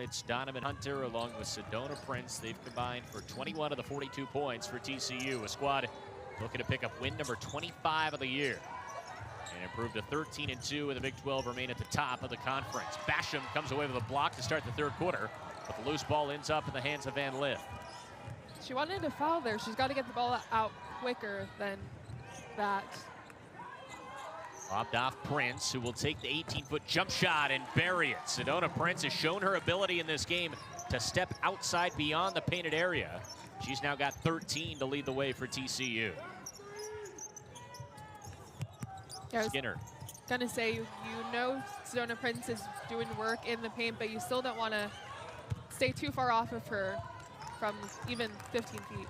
StateHighlights, Donovan Hunter along with Sedona Prince. They've combined for 21 of the 42 points for TCU, a squad looking to pick up win number 25 of the year. And improved to 13-2 with the Big 12 remain at the top of the conference. Basham comes away with a block to start the third quarter, but the loose ball ends up in the hands of Van Lith. She wanted to foul there. She's got to get the ball out quicker than that. Lobbed off Prince, who will take the 18-foot jump shot and bury it. Sedona Prince has shown her ability in this game to step outside beyond the painted area. She's now got 13 to lead the way for TCU. Skinner. Gonna say, you know Sedona Prince is doing work in the paint, but you still don't want to stay too far off of her from even 15 feet.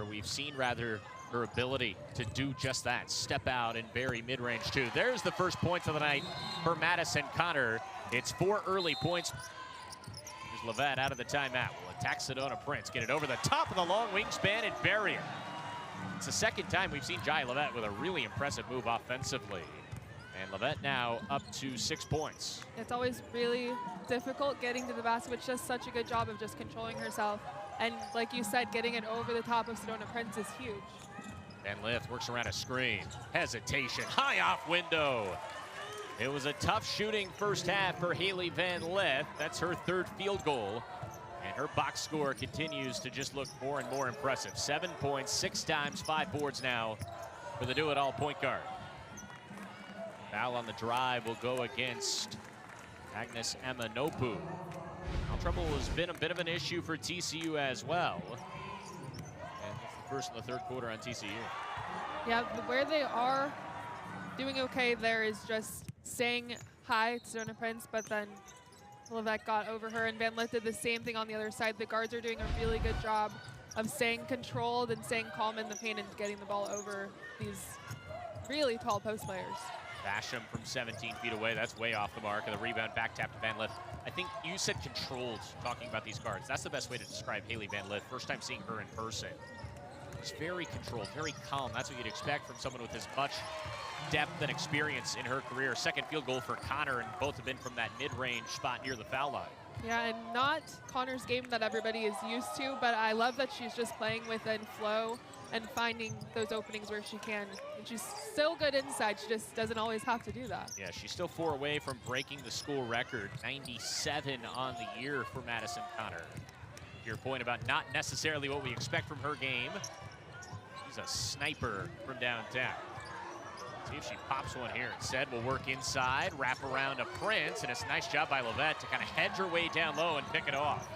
We've seen rather, her ability to do just that, step out and bury mid-range too. There's the first points of the night for Madison Connor. It's 4 early points. Here's Levette out of the timeout. Will attack Sedona Prince, get it over the top of the long wingspan and bury it. It's the second time we've seen Jai Levette with a really impressive move offensively. And Levette now up to 6 points. It's always really difficult getting to the basket, which does such a good job of just controlling herself. And like you said, getting it over the top of Sedona Prince is huge. Van Lith works around a screen. Hesitation, high off window. It was a tough shooting first half for Haley Van Lith. That's her 3rd field goal. And her box score continues to just look more and more impressive. 7 points, 6 times, 5 boards now for the do-it-all point guard. Foul on the drive will go against Agnes Emanopu. Foul trouble has been a bit of an issue for TCU as well. First in the 3rd quarter on TCU. Yeah, where they are doing okay there is just staying high to Sedona Prince, but then Levette got over her, and Van Lith did the same thing on the other side. The guards are doing a really good job of staying controlled and staying calm in the paint and getting the ball over these really tall post players. Basham from 17 feet away. That's way off the mark. And the rebound back tap to Van Lith. I think you said controlled talking about these guards. That's the best way to describe Haley Van Lith. First time seeing her in person. She's very controlled, very calm. That's what you'd expect from someone with as much depth and experience in her career. 2nd field goal for Connor, and both have been from that mid-range spot near the foul line. Yeah, and not Connor's game that everybody is used to, but I love that she's just playing within flow and finding those openings where she can. And she's still good inside, she just doesn't always have to do that. Yeah, she's still 4 away from breaking the school record. 97 on the year for Madison Connor. Your point about not necessarily what we expect from her game. She's a sniper from downtown. See if she pops one here. Instead, will work inside, wrap around a Prince, and it's a nice job by Levette to kind of hedge her way down low and pick it off.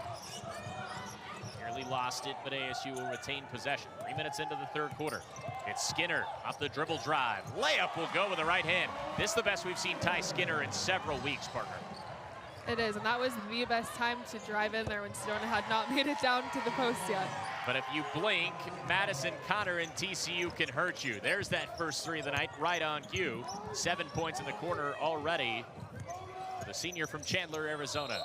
Nearly lost it, but ASU will retain possession. 3 minutes into the 3rd quarter. It's Skinner off the dribble drive. Layup will go with the right hand. This is the best we've seen Ty Skinner in several weeks, partner. It is, and that was the best time to drive in there when Sedona had not made it down to the post yet. But if you blink, Madison Connor and TCU can hurt you. There's that first 3 of the night, right on cue. 7 points in the corner already. The senior from Chandler, Arizona.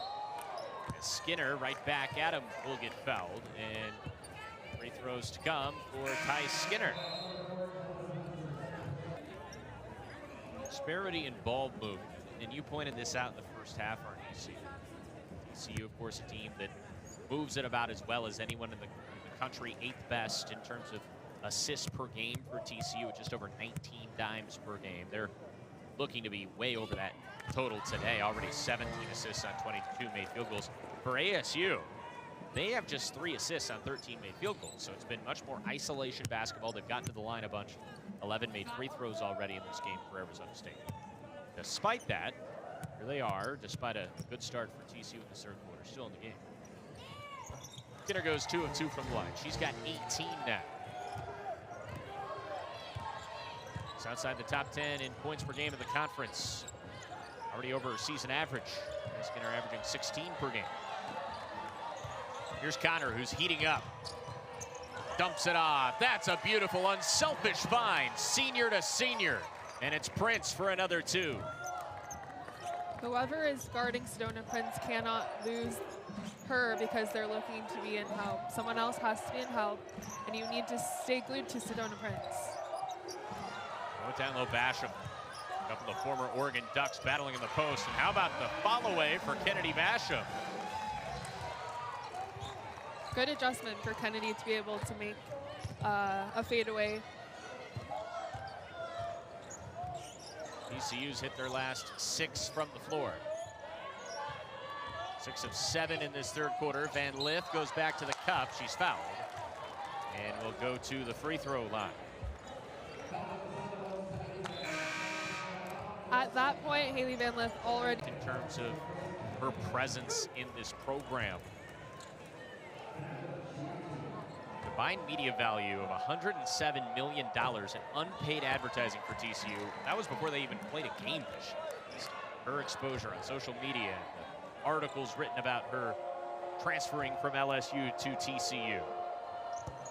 Skinner right back at him will get fouled, and free throws to come for Ty Skinner. Disparity in ball movement, and you pointed this out in the first half, aren't you? TCU, of course, a team that moves it about as well as anyone in the country, 8th best in terms of assists per game for TCU, just over 19 dimes per game. They're looking to be way over that total today. Already 17 assists on 22 made field goals. For ASU, they have just 3 assists on 13 made field goals, so it's been much more isolation basketball. They've gotten to the line a bunch. 11 made free throws already in this game for Arizona State. Despite that, here they are, despite a good start for TCU in the 3rd quarter, still in the game. Skinner goes 2 of 2 from the line. She's got 18 now. It's outside the top 10 in points per game in the conference. Already over her season average. Skinner averaging 16 per game. Here's Connor, who's heating up. Dumps it off. That's a beautiful, unselfish find. Senior to senior. And it's Prince for another 2. Whoever is guarding Sedona Prince cannot lose her because they're looking to be in help. Someone else has to be in help, and you need to stay glued to Sedona Prince. Go down low, Basham. A couple of former Oregon Ducks battling in the post. And how about the follow away for Kennedy Basham? Good adjustment for Kennedy to be able to make a fadeaway. TCU's hit their last 6 from the floor. 6 of 7 in this third quarter. Van Lith goes back to the cup. She's fouled. And will go to the free throw line. At that point, Haley Van Lith already... In terms of her presence in this program. Combined media value of $107 million in unpaid advertising for TCU. That was before they even played a game this year. Her exposure on social media, the articles written about her transferring from LSU to TCU.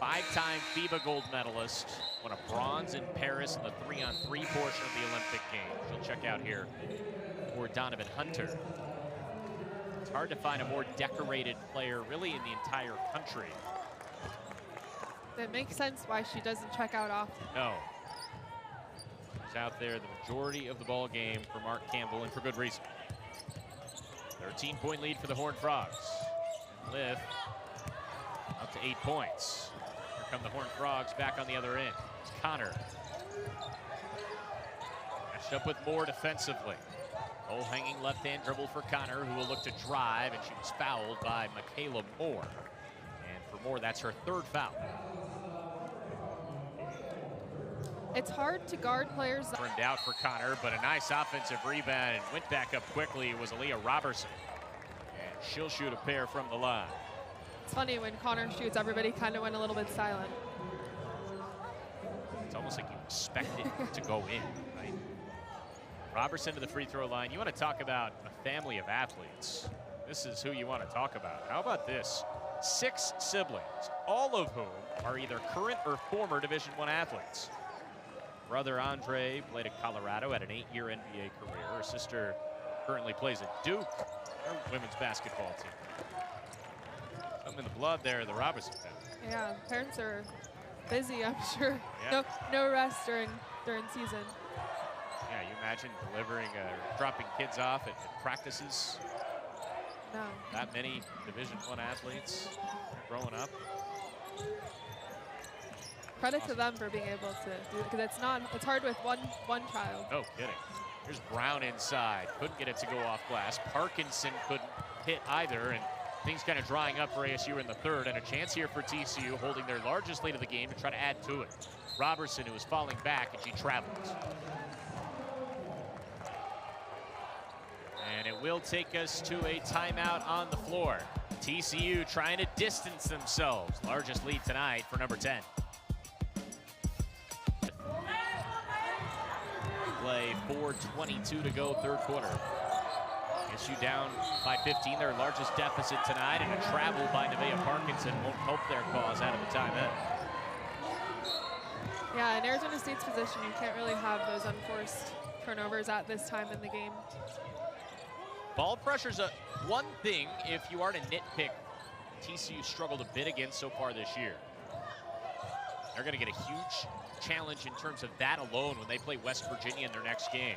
5-time FIBA gold medalist, won a bronze in Paris in the 3-on-3 portion of the Olympic Games. She'll check out here for Donovan Hunter. It's hard to find a more decorated player really in the entire country. It makes sense why she doesn't check out often. No. She's out there the majority of the ball game for Mark Campbell, and for good reason. 13-point lead for the Horned Frogs. Liv up to 8 points. Here come the Horned Frogs back on the other end. It's Connor. Matched up with Moore defensively. Low hanging left-hand dribble for Connor, who will look to drive, and she was fouled by Michaela Moore. And for Moore, that's her 3rd foul. It's hard to guard players. Turned out for Connor, but a nice offensive rebound and went back up quickly. It was Aaliyah Robertson. And she'll shoot a pair from the line. It's funny when Connor shoots, everybody kind of went a little bit silent. It's almost like you expect it to go in, right? Robertson to the free throw line. You want to talk about a family of athletes. This is who you want to talk about. How about this? 6 siblings, all of whom are either current or former Division I athletes. Brother Andre played at Colorado, had an 8-year NBA career. Her sister currently plays at Duke, her women's basketball team. Something in the blood there, the Robertson family. Yeah, parents are busy, I'm sure. Yeah. No rest during season. Yeah, you imagine dropping kids off at practices. No. That many Division I athletes growing up. Credit to them for being able to do it, because it's hard with one child. No kidding. Here's Brown inside. Couldn't get it to go off glass. Parkinson couldn't hit either, and things kind of drying up for ASU in the 3rd, and a chance here for TCU holding their largest lead of the game to try to add to it. Robertson, who was falling back, and she travels. And it will take us to a timeout on the floor. TCU trying to distance themselves. Largest lead tonight for number 10. Play 4:22 to go, 3rd quarter. ASU down by 15, their largest deficit tonight, and a travel by Nevaeh Parkinson won't help their cause out of the timeout. Yeah, in Arizona State's position, you can't really have those unforced turnovers at this time in the game. Ball pressure's one thing if you are to nitpick TCU struggled a bit against so far this year. They're going to get a huge challenge in terms of that alone when they play West Virginia in their next game.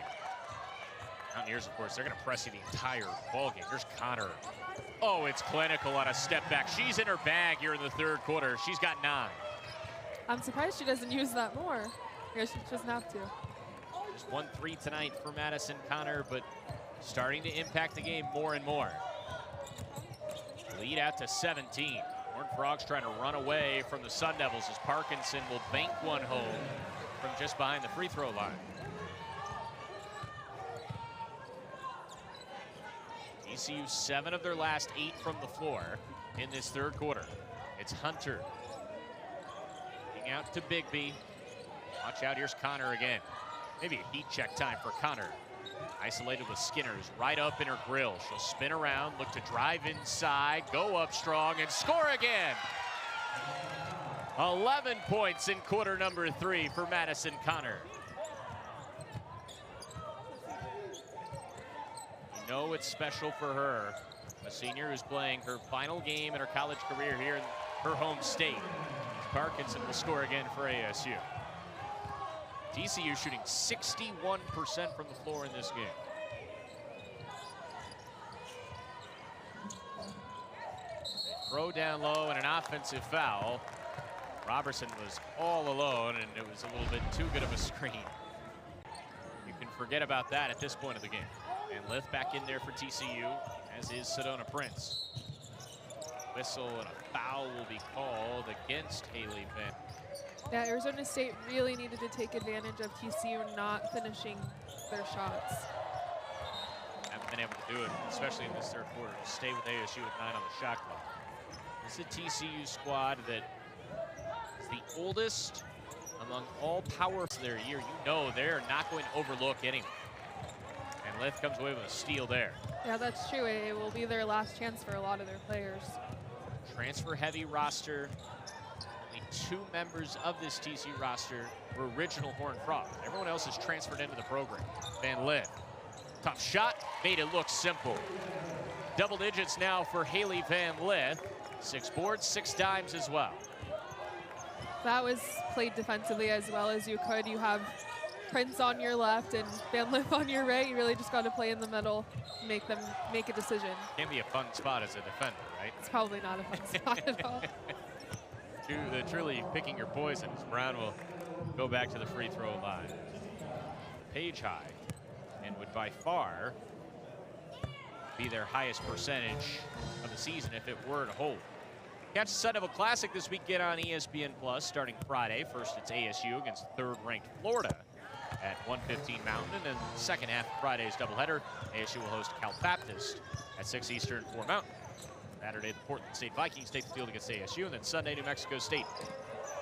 Mountaineers, of course, they're going to press you the entire ball game. Here's Connor. Oh, it's clinical on a step back. She's in her bag here in the 3rd quarter. She's got 9. I'm surprised she doesn't use that more. I guess she doesn't have to. Just 1 3 tonight for Madison Connor, but starting to impact the game more and more. Lead out to 17. Horned Frogs trying to run away from the Sun Devils as Parkinson will bank one home from just behind the free throw line. TCU 7 of their last 8 from the floor in this 3rd quarter. It's Hunter. Looking out to Bigby. Watch out, here's Connor again. Maybe a heat check time for Connor. Isolated with Skinner's right up in her grill. She'll spin around, look to drive inside, go up strong, and score again. 11 points in quarter number 3 for Madison Connor. You know it's special for her. A senior who's playing her final game in her college career here in her home state. Parkinson will score again for ASU. TCU shooting 61% from the floor in this game. They throw down low and an offensive foul. Robertson was all alone, and it was a little bit too good of a screen. You can forget about that at this point of the game. And Lith back in there for TCU, as is Sedona Prince. Whistle and a foul will be called against Haley Van. Yeah, Arizona State really needed to take advantage of TCU not finishing their shots. Haven't been able to do it, especially in this third quarter. To stay with ASU with 9 on the shot clock. This is a TCU squad that is the oldest among all powers of their year. You know they're not going to overlook anyone. And Lith comes away with a steal there. Yeah, that's true. It will be their last chance for a lot of their players. Transfer-heavy roster. Only 2 members of this TCU roster were original Horned Frogs. Everyone else is transferred into the program. Van Lith, tough shot, made it look simple. Double digits now for Haley Van Lith. 6 boards, 6 dimes as well. That was played defensively as well as you could. You have Prince on your left and Van Lith on your right. You really just got to play in the middle, make them make a decision. Can be a fun spot as a defender, right? It's probably not a fun spot at all. Truly picking your poison. Brown will go back to the free throw line. Page high, and would by far be their highest percentage of the season if it were to hold. Catch the Sun Devil Classic this weekend on ESPN Plus starting Friday. First, it's ASU against third-ranked Florida at 1:15 Mountain, and then second half of Friday's doubleheader, ASU will host Cal Baptist at 6 Eastern, 4 Mountain. Saturday, the Portland State Vikings take the field against ASU, and then Sunday, New Mexico State.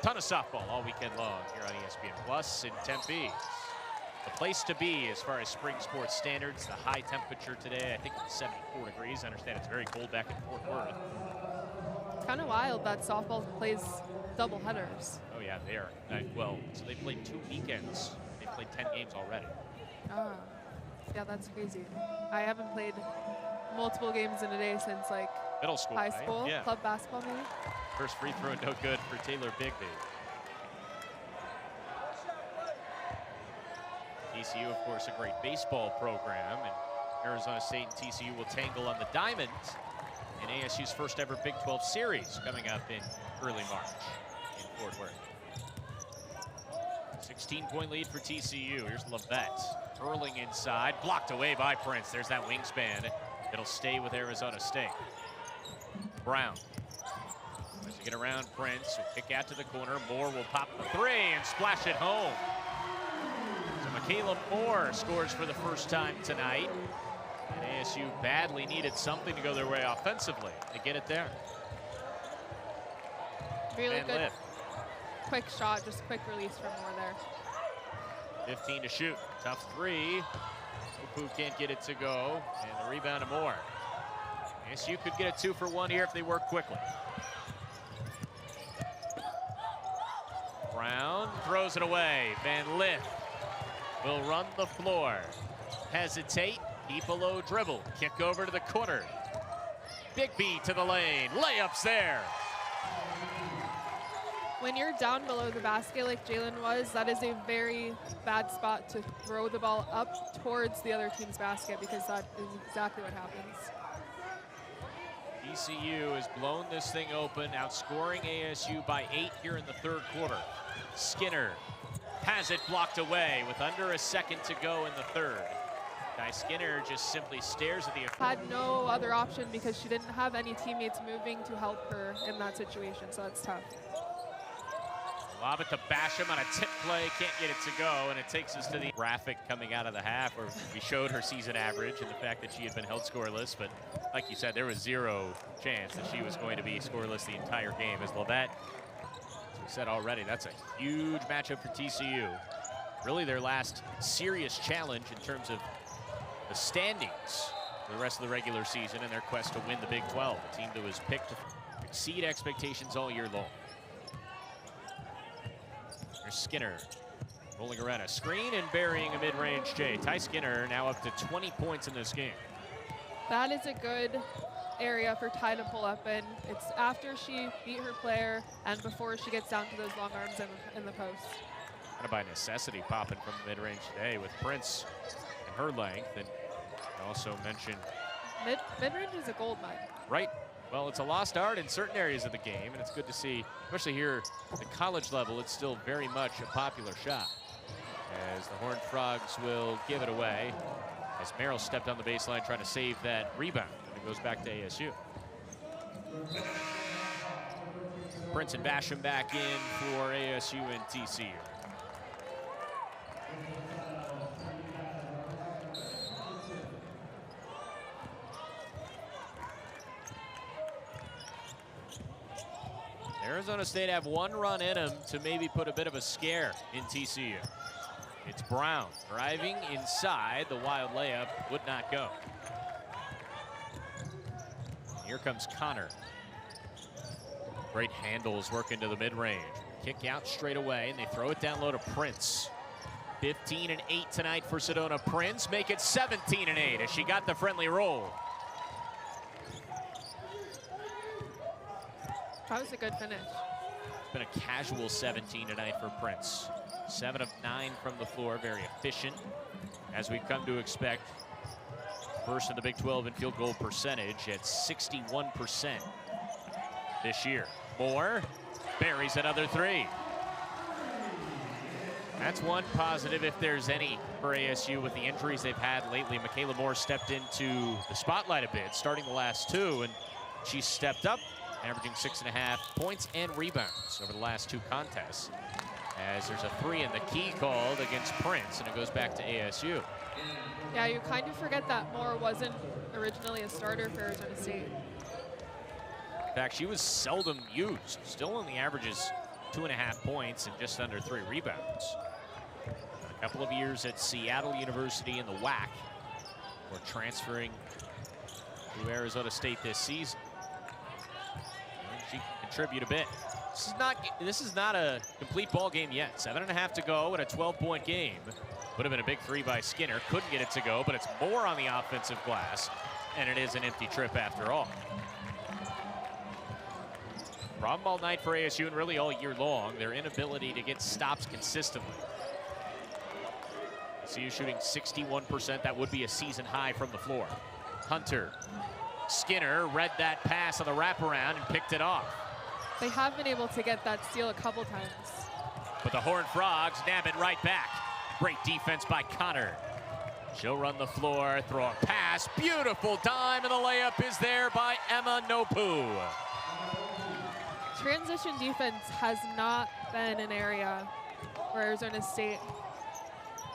Ton of softball all weekend long here on ESPN Plus in Tempe. The place to be as far as spring sports standards. The high temperature today, I think it's 74 degrees. I understand it's very cold back in Fort Worth. It's kind of wild that softball plays double headers. Oh yeah, they are. Well, so they played 2 weekends. They played 10 games already. Ah, yeah, that's crazy. I haven't played multiple games in a day since like middle school, high right? school, Yeah. club basketball maybe. First free throw, no good for Taylor Bigby. TCU, of course, a great baseball program, and Arizona State and TCU will tangle on the diamond in ASU's first ever Big 12 series coming up in early March in Fort Worth. 16-point lead for TCU. Here's Levette hurling inside, blocked away by Prince. There's that wingspan. It'll stay with Arizona State. Brown. As you get around Prince, will kick out to the corner. Moore will pop the 3 and splash it home. So Michaela Moore scores for the first time tonight. And ASU badly needed something to go their way offensively. They get it there. Really Van good, Lith. quick shot, just quick release from Moore there. 15 to shoot. Tough 3. Opu can't get it to go. And the rebound to Moore. ASU could get a 2 for 1 here if they work quickly. Brown throws it away. Van Lith will run the floor. Hesitate, keep a low dribble. Kick over to the corner. Bigby to the lane. Layups there. When you're down below the basket like Jalen was, that is a very bad spot to throw the ball up towards the other team's basket, because that is exactly what happens. TCU has blown this thing open, outscoring ASU by 8 here in the third quarter. Skinner has it blocked away with under a second to go in the third. Ty Skinner just simply stares at the... Had no other option because she didn't have any teammates moving to help her in that situation, so that's tough. Lob it to Basham on a tip play, can't get it to go, and it takes us to the graphic coming out of the half where we showed her season average and the fact that she had been held scoreless, but like you said, there was 0 chance that she was going to be scoreless the entire game. As Levette, as we said already, that's a huge matchup for TCU. Really their last serious challenge in terms of the standings for the rest of the regular season in their quest to win the Big 12, a team that was picked to exceed expectations all year long. Skinner rolling around a screen and burying a mid-range J. Ty Skinner now up to 20 points in this game. That is a good area for Ty to pull up in. It's after she beat her player and before she gets down to those long arms in the post. kind of by necessity popping from the mid-range today with Prince and her length. And also mentioned mid-range is a gold mine. Right. Well, it's a lost art in certain areas of the game, and it's good to see, especially here at the college level, it's still very much a popular shot. As the Horned Frogs will give it away, as Merrill stepped on the baseline trying to save that rebound, and it goes back to ASU. Prince and Basham back in for ASU and TCU. Arizona State have one run in them to maybe put a bit of a scare in TCU. It's Brown driving inside. The wild layup would not go. Here comes Connor. Great handles working to the mid-range. Kick out straight away, and they throw it down low to Prince. 15 and 8 tonight for Sedona Prince. Make it 17 and 8 as she got the friendly roll. That was a good finish. It's been a casual 17 tonight for Prince. 7 of 9 from the floor, very efficient, as we've come to expect. First in the Big 12 in field goal percentage at 61% this year. Moore buries another three. That's one positive, if there's any, for ASU with the injuries they've had lately. Michaela Moore stepped into the spotlight a bit, starting the last two, and she stepped up, averaging 6.5 points and rebounds over the last two contests. As there's a three in the key called against Prince, and it goes back to ASU. Yeah, you kind of forget that Moore wasn't originally a starter for Arizona State. In fact, she was seldom used. Still only averages 2.5 points and just under 3 rebounds. A couple of years at Seattle University in the WAC. We're transferring to Arizona State this season. And she can contribute a bit. This is not a complete ball game yet. 7.5 to go in a 12-point game. Would have been a big three by Skinner. Couldn't get it to go, but it's Moore on the offensive glass, and it is an empty trip after all. Problem all night for ASU and really all year long, their inability to get stops consistently. ASU shooting 61%. That would be a season high from the floor. Hunter. Skinner read that pass on the wraparound and picked it off. They have been able to get that steal a couple times. But the Horned Frogs nab it right back. Great defense by Connor. She'll run the floor, throw a pass. Beautiful dime, and the layup is there by Emma Nopu. Transition defense has not been an area where Arizona State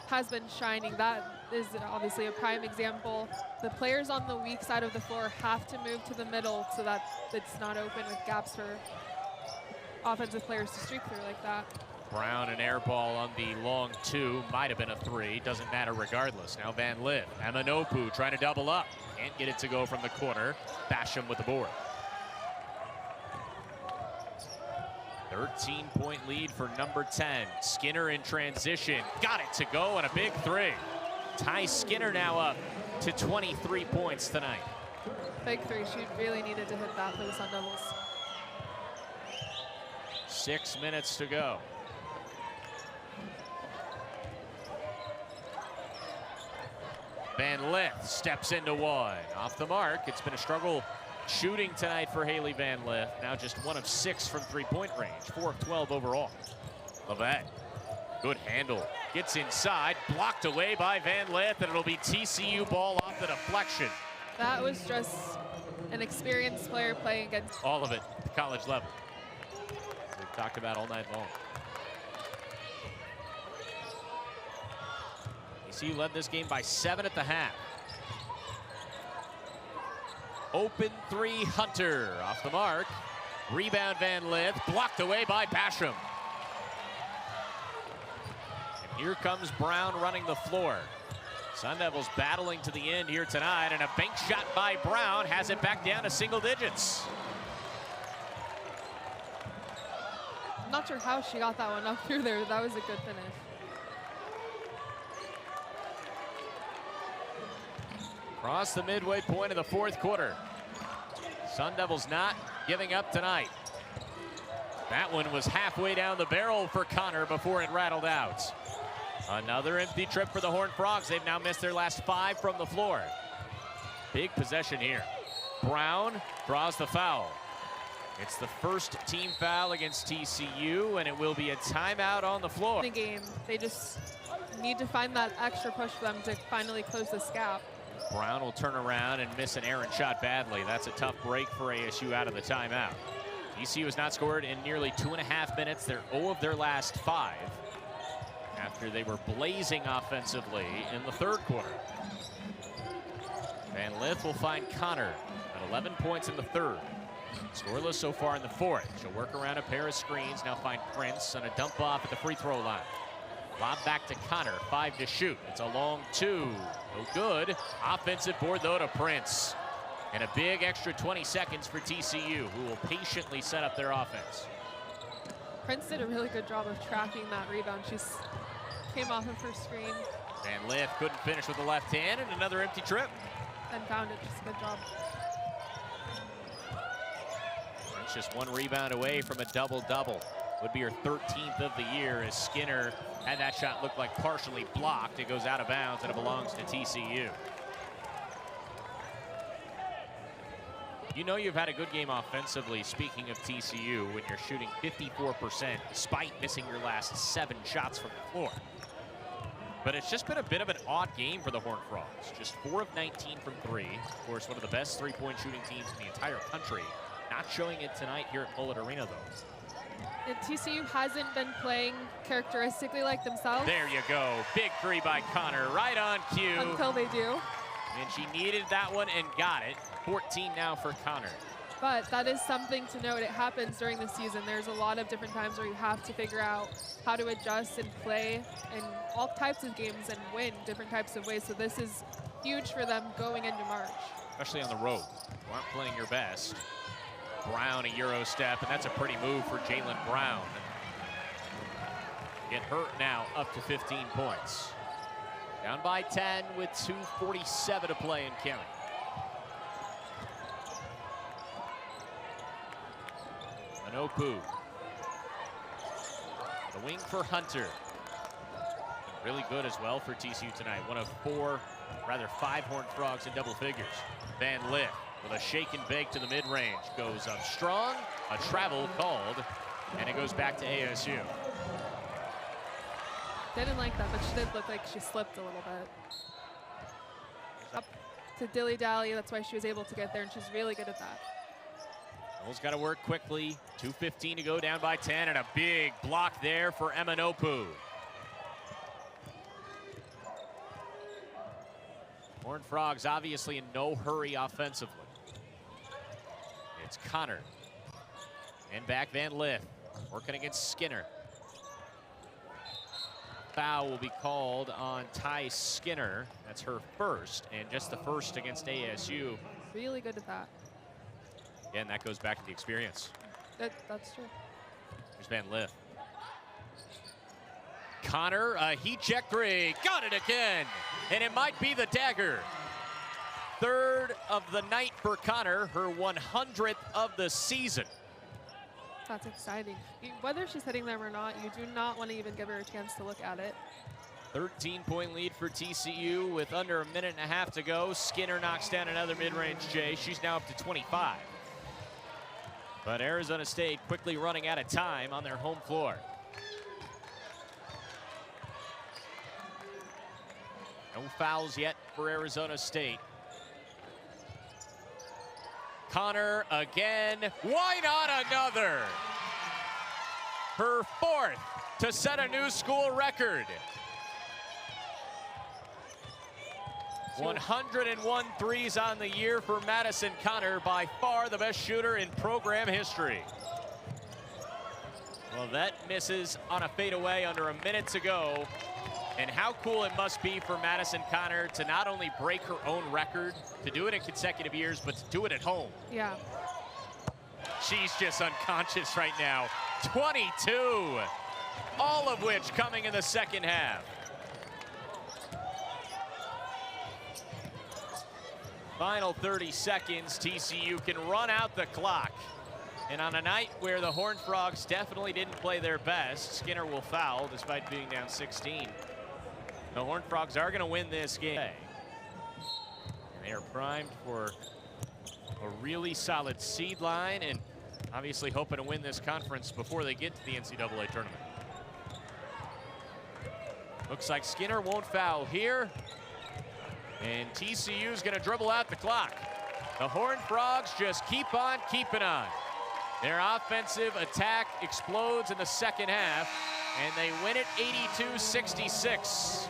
has been shining. That is obviously a prime example. The players on the weak side of the floor have to move to the middle so that it's not open with gaps for offensive players to streak through like that. Brown, an air ball on the long two. Might have been a three. Doesn't matter regardless. Now Van Lith. Emma Nopu trying to double up. Can't get it to go from the corner. Basham with the board. 13-point lead for number 10. Skinner in transition. Got it to go, and a big three. Ty Skinner now up to 23 points tonight. Big three. She really needed to hit that for the Sun Devils. 6 minutes to go. Van Lith steps into one. Off the mark. It's been a struggle shooting tonight for Haley Van Lith. Now just 1 of 6 from three-point range. 4 of 12 overall. Lavette. Good handle. Gets inside. Blocked away by Van Lith, and it'll be TCU ball off the deflection. That was just an experienced player playing against. All of it at the college level. We've talked about all night long. TCU led this game by 7 at the half. Open three, Hunter off the mark. Rebound, Van Lith, blocked away by Basham. And here comes Brown running the floor. Sun Devils battling to the end here tonight, and a bank shot by Brown has it back down to single digits. I'm not sure how she got that one up through there. That was a good finish. Across the midway point of the fourth quarter. Sun Devils not giving up tonight. That one was halfway down the barrel for Connor before it rattled out. Another empty trip for the Horned Frogs. They've now missed their last 5 from the floor. Big possession here. Brown draws the foul. It's the first team foul against TCU, and it will be a timeout on the floor. The game, they just need to find that extra push for them to finally close this gap. Brown will turn around and miss an errant shot badly. That's a tough break for ASU out of the timeout. TCU has not scored in nearly 2.5 minutes. They're 0 of their last 5 after they were blazing offensively in the 3rd quarter. Van Lith will find Connor at 11 points in the 3rd. Scoreless so far in the 4th. She'll work around a pair of screens, now find Prince on a dump off at the free throw line. Lob back to Connor, 5 to shoot. It's a long 2, no good. Offensive board though to Prince. And a big extra 20 seconds for TCU, who will patiently set up their offense. Prince did a really good job of tracking that rebound. She came off of her screen. Van Lith couldn't finish with the left hand, and another empty trip. And found it, just a good job. It's just 1 rebound away from a double-double. Would be her 13th of the year as Skinner had that shot look like partially blocked. It goes out of bounds and it belongs to TCU. You know you've had a good game offensively, speaking of TCU, when you're shooting 54% despite missing your last 7 shots from the floor. But it's just been a bit of an odd game for the Horned Frogs. Just 4 of 19 from 3. Of course, one of the best 3-point shooting teams in the entire country. Not showing it tonight here at Mullet Arena, though. And TCU hasn't been playing characteristically like themselves. There you go. Big 3 by Connor, right on cue. Until they do. And she needed that one and got it. 14 now for Connor. But that is something to note. It happens during the season. There's a lot of different times where you have to figure out how to adjust and play in all types of games and win different types of ways. So this is huge for them going into March. Especially on the road. You aren't playing your best. Brown a Euro step, and that's a pretty move for Jalen Brown. Get hurt now up to 15 points. Down by 10 with 2:47 to play and counting. Manopu. The wing for Hunter. Really good as well for TCU tonight. 1 of 4, rather 5 Horned Frogs in double figures. Van Lith with a shake and bake to the mid-range. Goes up strong, a travel called, and it goes back to ASU. Didn't like that, but she did look like she slipped a little bit. Up to dilly-dally, that's why she was able to get there, and she's really good at that. Noel's got to work quickly. 2:15 to go, down by 10, and a big block there for Emanopu. Horned Frogs obviously in no hurry offensively. It's Connor. And back Van Lith, working against Skinner. Foul will be called on Ty Skinner. That's her first, and just the first against ASU. Really good at that. Again, that goes back to the experience. That's true. Here's Van Lith. Connor, a heat check 3, got it again, and it might be the dagger. 3rd of the night for Connor, her 100th of the season. That's exciting. Whether she's hitting them or not, you do not want to even give her a chance to look at it. 13-point lead for TCU with under a minute and a half to go. Skinner knocks down another mid-range J. She's now up to 25. But Arizona State quickly running out of time on their home floor. No fouls yet for Arizona State. Connor again. Why not another? Her 4th to set a new school record. 101 threes on the year for Madison Connor, by far the best shooter in program history. Well, that misses on a fadeaway under a minute to go. And how cool it must be for Madison Connor to not only break her own record, to do it in consecutive years, but to do it at home. Yeah. She's just unconscious right now. 22, all of which coming in the second half. Final 30 seconds, TCU can run out the clock. And on a night where the Horned Frogs definitely didn't play their best, Skinner will foul despite being down 16. The Horned Frogs are going to win this game. And they are primed for a really solid seed line and obviously hoping to win this conference before they get to the NCAA tournament. Looks like Skinner won't foul here. And TCU is going to dribble out the clock. The Horned Frogs just keep on keeping on. Their offensive attack explodes in the second half, and they win it 82-66.